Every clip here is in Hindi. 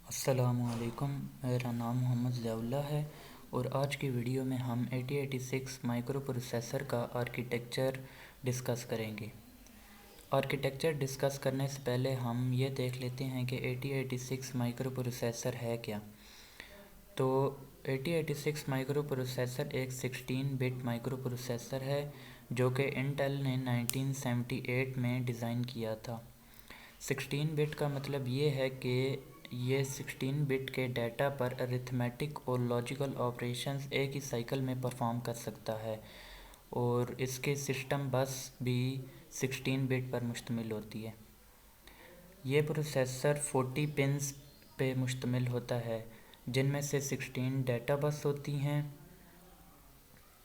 अस्सलामुअलैकुम। मेरा नाम मोहम्मद ज़ियाउल्लाह है और आज की वीडियो में हम 8086 माइक्रो प्रोसेसर का आर्किटेक्चर डिस्कस करेंगे। आर्किटेक्चर डिस्कस करने से पहले हम ये देख लेते हैं कि 8086 माइक्रो प्रोसेसर है क्या। तो 8086 माइक्रो प्रोसेसर एक 16 बिट माइक्रो प्रोसेसर है जो कि इंटेल ने 1978 में डिज़ाइन किया था। 16 बिट का मतलब ये है कि ये 16 बिट के डाटा पर अरिथमेटिक और लॉजिकल ऑपरेशंस एक ही साइकिल में परफॉर्म कर सकता है और इसके सिस्टम बस भी 16 बिट पर मुश्तमिल होती है। ये प्रोसेसर 40 पिन्स पे मुश्तमिल होता है जिनमें से 16 डाटा बस होती हैं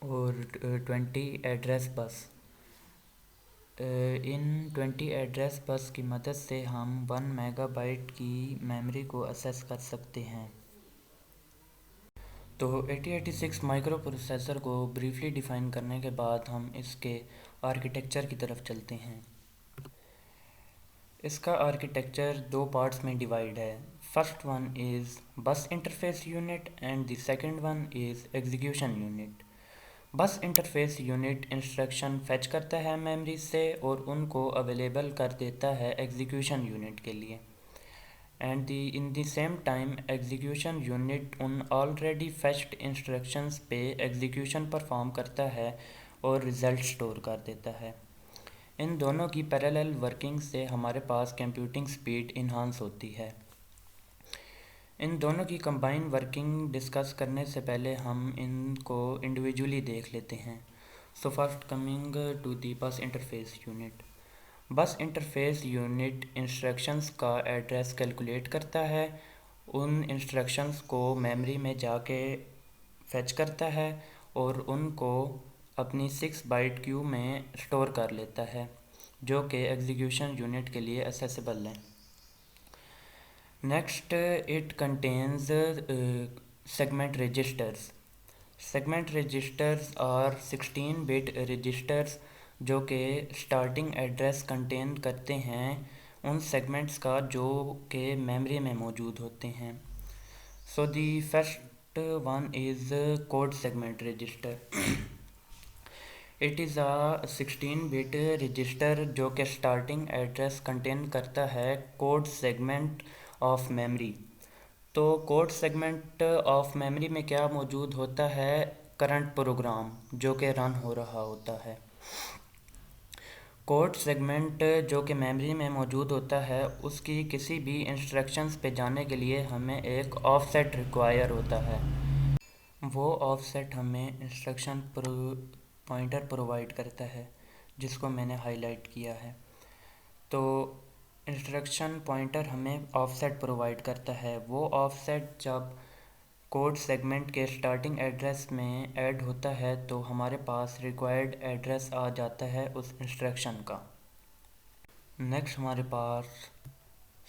और 20 एड्रेस बस। इन 20 एड्रेस बस की मदद से हम 1 मेगाबाइट की मेमोरी को एक्सेस कर सकते हैं। तो 8086 माइक्रो प्रोसेसर को ब्रीफली डिफ़ाइन करने के बाद हम इसके आर्किटेक्चर की तरफ चलते हैं। इसका आर्किटेक्चर दो पार्ट्स में डिवाइड है। फर्स्ट वन इज़ बस interface unit and the second one is execution unit. Bus interface unit instruction fetch करता है मेमोरी से और उनको अवेलेबल कर देता है एग्जीक्यूशन यूनिट के लिए। And in the same time execution unit उन ऑलरेडी फेच्ड इंस्ट्रक्शंस पे एग्जीक्यूशन परफॉर्म करता है और रिज़ल्ट स्टोर कर देता है। इन दोनों की पैरेलल वर्किंग से हमारे पास कंप्यूटिंग स्पीड इन्हांस होती है। इन दोनों की कंबाइन वर्किंग डिस्कस करने से पहले हम इनको इंडिविजुअली देख लेते हैं। So first coming to the bus interface unit. Bus interface unit instructions का एड्रेस कैलकुलेट करता है, उन इंस्ट्रक्शंस को मेमोरी में जाके फेच करता है और उनको अपनी 6 बाइट क्यू में स्टोर कर लेता है जो कि एग्जीक्यूशन यूनिट के लिए एक्सेसिबल है। Next, it contains segment registers. Segment registers are 16-bit registers जो कि स्टार्टिंग एड्रेस कंटेन करते हैं उन सेगमेंट्स का जो कि मेमोरी में मौजूद होते हैं। So the first one is code segment register. It is a 16-बिट रजिस्टर जो कि स्टार्टिंग एड्रेस कंटेन करता है कोड सेगमेंट ऑफ मेमोरी। तो कोड सेगमेंट ऑफ मेमोरी में क्या मौजूद होता है? करंट प्रोग्राम जो कि रन हो रहा होता है। कोड सेगमेंट जो कि मेमोरी में मौजूद होता है उसकी किसी भी इंस्ट्रक्शंस पे जाने के लिए हमें एक ऑफसेट रिक्वायर होता है। वो ऑफसेट हमें इंस्ट्रक्शन पॉइंटर प्रोवाइड करता है जिसको मैंने हाईलाइट किया है। तो इंस्ट्रक्शन पॉइंटर हमें ऑफसेट प्रोवाइड करता है। वो ऑफसेट जब कोड सेगमेंट के स्टार्टिंग एड्रेस में ऐड होता है तो हमारे पास रिक्वायर्ड एड्रेस आ जाता है उस इंस्ट्रक्शन का। नेक्स्ट हमारे पास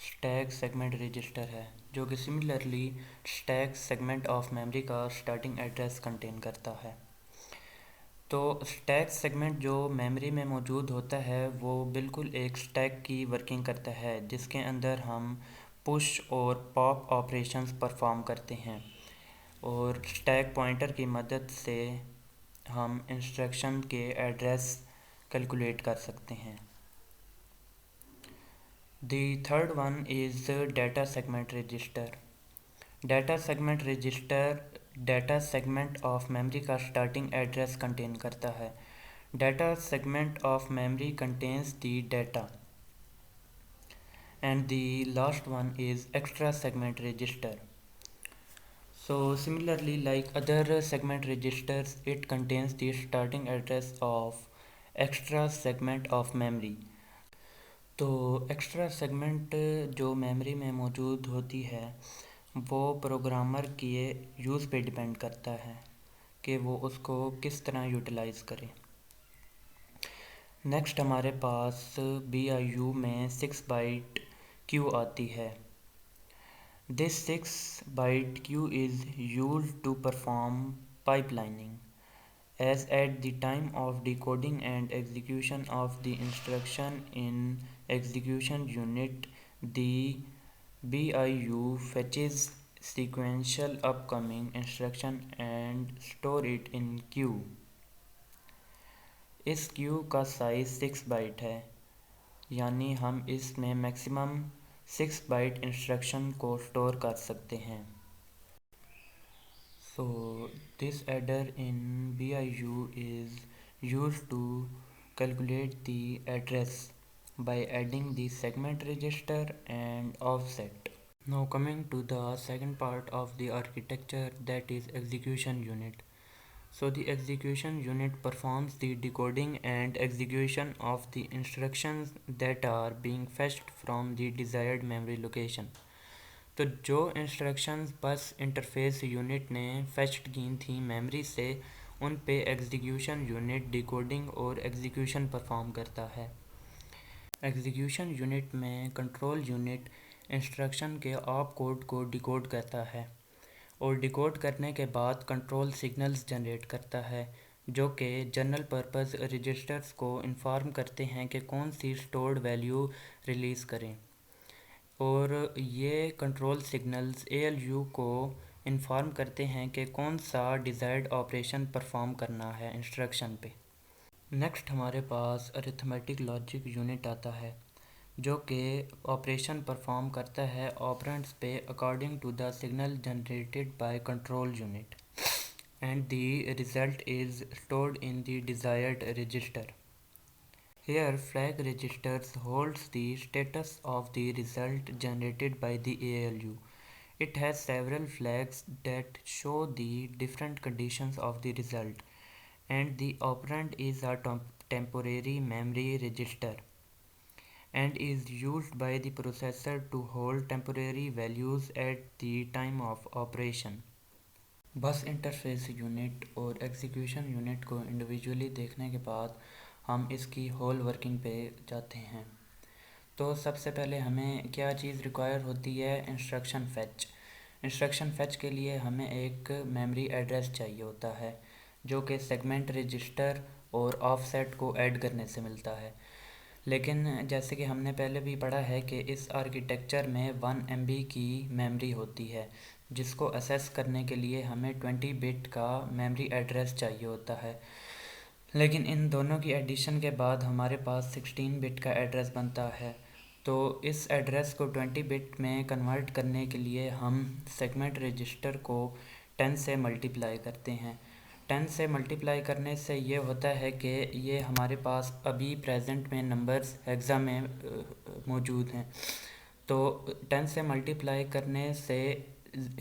स्टैक सेगमेंट रजिस्टर है जो कि similarly stack segment of memory का स्टार्टिंग एड्रेस कंटेन करता है। तो स्टैक सेगमेंट जो मेमोरी में मौजूद होता है वो बिल्कुल एक स्टैक की वर्किंग करता है जिसके अंदर हम पुश और पॉप ऑपरेशंस परफॉर्म करते हैं और स्टैक पॉइंटर की मदद से हम इंस्ट्रक्शन के एड्रेस कैलकुलेट कर सकते हैं। The third one is data segment register. Data segment register data segment of memory का starting address contain करता है। Data segment of memory contains the data. And the last one is extra segment register. So similarly like other segment registers, it contains the starting address of extra segment of memory. तो एक्स्ट्रा सेगमेंट जो मेमोरी में मौजूद होती है वो प्रोग्रामर के यूज़ पे डिपेंड करता है कि वो उसको किस तरह यूटिलाइज़ करे। नेक्स्ट हमारे पास BIU में 6 बाइट क्यू आती है। This 6 byte queue is used to perform pipelining as at the time of decoding and execution of the instruction in execution unit the BIU fetches sequential upcoming instruction and store it in queue. इस क्यू का साइज़ 6 बाइट है, यानी हम इसमें मैक्सिमम 6 बाइट इंस्ट्रक्शन को स्टोर कर सकते हैं. So this adder in BIU is used to calculate the address by adding the segment register and offset. Now coming to the second part of the architecture, that is execution unit. So the execution unit performs the decoding and execution of the instructions that are being fetched from the desired memory location. तो जो इंस्ट्रक्शंस बस इंटरफेस यूनिट ने फेच्ड की थी मेमोरी से, उन पे एग्जीक्यूशन यूनिट डिकोडिंग और एग्जीक्यूशन परफॉर्म करता है. एग्जीक्यूशन यूनिट में कंट्रोल यूनिट इंस्ट्रक्शन के ऑप कोड को डिकोड करता है और डिकोड करने के बाद कंट्रोल सिग्नल्स जनरेट करता है, जो कि जनरल पर्पस रजिस्टर्स को इन्फॉर्म करते हैं कि कौन सी स्टोर्ड वैल्यू रिलीज़ करें. और ये कंट्रोल सिग्नल्स ALU को इन्फॉर्म करते हैं कि कौन सा डिज़ायर्ड ऑपरेशन परफॉर्म करना है इंस्ट्रक्शन पे. नेक्स्ट हमारे पास अरिथमेटिक लॉजिक यूनिट आता है, जो कि ऑपरेशन परफॉर्म करता है ऑपरेंड्स पे according to the signal generated by control unit and the result is stored in the desired register. Here flag registers holds the status of the result generated by the ALU. It has several flags that show the different conditions of the result, and the operand is a temporary memory register and is used by the processor to hold temporary values at the time of operation. बस इंटरफेस यूनिट और एग्जीक्यूशन यूनिट को इंडिविजुअली देखने के बाद हम इसकी होल वर्किंग पे जाते हैं. तो सबसे पहले हमें क्या चीज़ रिक्वायर होती है? Instruction fetch. इंस्ट्रक्शन फ़ेच के लिए हमें एक मेमोरी एड्रेस चाहिए होता है, जो कि सेगमेंट रजिस्टर और ऑफसेट को ऐड करने से मिलता है. लेकिन जैसे कि हमने पहले भी पढ़ा है कि इस आर्किटेक्चर में 1 MB की मेमोरी होती है, जिसको असेस करने के लिए हमें 20 बिट का मेमोरी एड्रेस चाहिए होता है. लेकिन इन दोनों की एडिशन के बाद हमारे पास 16 बिट का एड्रेस बनता है. तो इस एड्रेस को 20 बिट में कन्वर्ट करने के लिए हम सेगमेंट रजिस्टर को 10 से मल्टीप्लाई करते हैं. 10 से मल्टीप्लाई करने से ये होता है कि ये हमारे पास अभी प्रेजेंट में नंबर्स हेक्सा में मौजूद हैं. तो 10 से मल्टीप्लाई करने से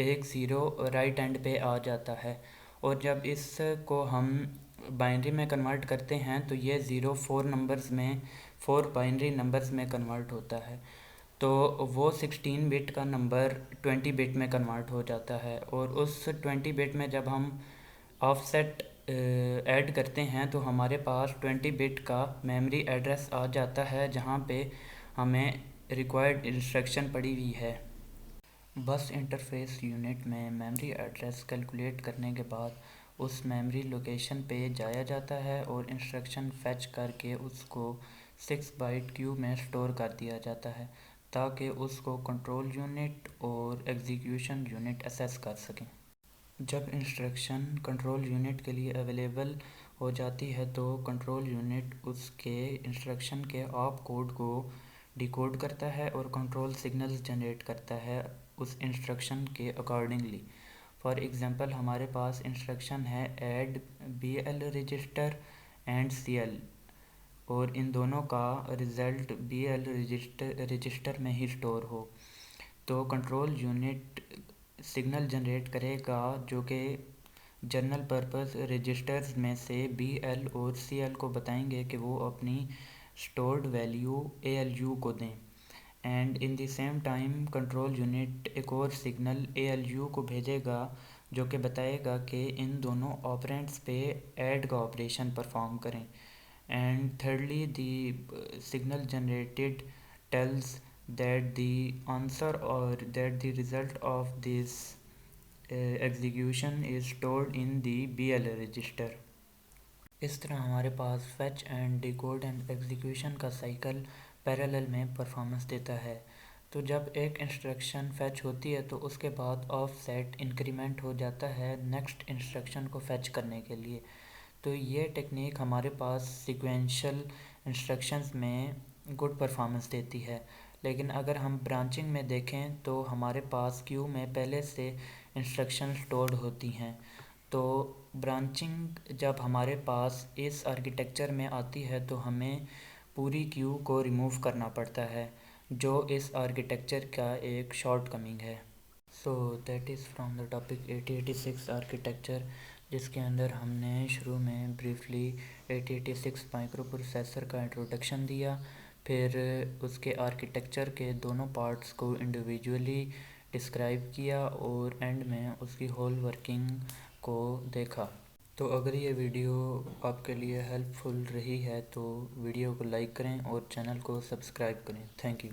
एक ज़ीरो राइट एंड पे आ जाता है, और जब इसको हम बाइनरी में कन्वर्ट करते हैं तो ये 0 4 नंबर्स में 4 बाइनरी नंबर्स में कन्वर्ट होता है. तो वो 16 बिट का नंबर 20 बिट में कन्वर्ट हो जाता है, और उस 20 बिट में जब हम ऑफसेट ऐड करते हैं तो हमारे पास 20 बिट का मेमोरी एड्रेस आ जाता है, जहाँ पे हमें रिक्वायर्ड इंस्ट्रक्शन पड़ी हुई है. बस इंटरफेस यूनिट में मेमोरी एड्रेस कैलकुलेट करने के बाद उस मेमोरी लोकेशन पे जाया जाता है और इंस्ट्रक्शन फेच करके उसको 6 बाइट क्यू में स्टोर कर दिया जाता है, ताकि उसको कंट्रोल यूनिट और एग्जीक्यूशन यूनिट असेस कर सकें. जब इंस्ट्रक्शन कंट्रोल यूनिट के लिए अवेलेबल हो जाती है तो कंट्रोल यूनिट उसके इंस्ट्रक्शन के ऑप कोड को डिकोड करता है और कंट्रोल सिग्नल्स जनरेट करता है उस इंस्ट्रक्शन के अकॉर्डिंगली. फॉर एग्ज़ाम्पल हमारे पास इंस्ट्रक्शन है add BL register and CL, और इन दोनों का रिज़ल्ट BL रजिस्टर में ही स्टोर हो. तो कंट्रोल यूनिट सिग्नल जनरेट करेगा, जो कि जनरल पर्पस रजिस्टर्स में से BL और CL को बताएंगे कि वो अपनी स्टोर्ड वैल्यू ALU को दें. And in the same time control unit एक और सिग्नल ALU को भेजेगा, जो कि बताएगा कि इन दोनों ऑपरेंड्स पे ऐड का ऑपरेशन परफॉर्म करें. And thirdly the signal generated tells that the answer or that the result of this execution is stored in the BL register. इस तरह हमारे पास fetch and decode and execution का साइकिल पैरेलल में परफॉर्मेंस देता है. तो जब एक इंस्ट्रक्शन फेच होती है तो उसके बाद ऑफसेट इंक्रीमेंट हो जाता है नेक्स्ट इंस्ट्रक्शन को फेच करने के लिए। तो ये टेक्निक हमारे पास सीक्वेंशियल इंस्ट्रक्शंस में गुड परफॉर्मेंस देती है। लेकिन अगर हम ब्रांचिंग में देखें तो हमारे पास क्यू में पहले से इंस्ट्रक्शन स्टोर्ड होती हैं। तो ब्रांचिंग जब हमारे पास इस आर्किटेक्चर में आती है तो हमें पूरी क्यू को रिमूव करना पड़ता है, जो इस आर्किटेक्चर का एक शॉर्टकमिंग है। So that is from the topic 8086 architecture, जिसके अंदर हमने शुरू में ब्रीफली 8086 माइक्रो प्रोसेसर का इंट्रोडक्शन दिया, फिर उसके आर्किटेक्चर के दोनों पार्ट्स को इंडिविजुअली डिस्क्राइब किया और एंड में उसकी होल वर्किंग को देखा। तो अगर ये वीडियो आपके लिए हेल्पफुल रही है तो वीडियो को लाइक करें और चैनल को सब्सक्राइब करें। Thank you.